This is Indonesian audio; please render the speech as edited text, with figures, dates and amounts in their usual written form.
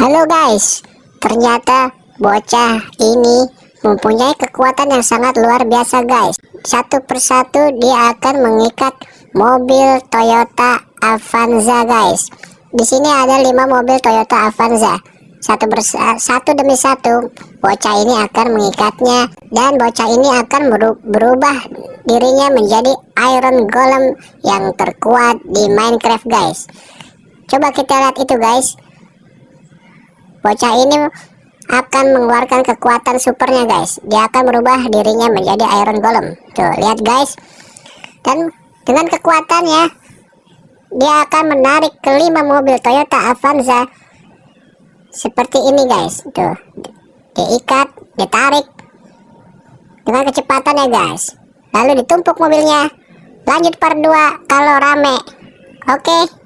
Halo guys, ternyata bocah ini mempunyai kekuatan yang sangat luar biasa guys. Satu persatu dia akan mengikat mobil Toyota Avanza guys. Di sini ada 5 mobil Toyota Avanza. Satu demi satu bocah ini akan mengikatnya, dan bocah ini akan berubah dirinya menjadi Iron Golem yang terkuat di Minecraft guys. Coba kita lihat itu guys. Bocah ini akan mengeluarkan kekuatan supernya guys. Dia akan merubah dirinya menjadi Iron Golem. Tuh, lihat guys. Dan dengan kekuatannya, dia akan menarik ke-5 mobil Toyota Avanza seperti ini guys. Tuh, diikat, ditarik dengan kecepatan ya guys. Lalu ditumpuk mobilnya. Lanjut part 2 kalau rame. Oke.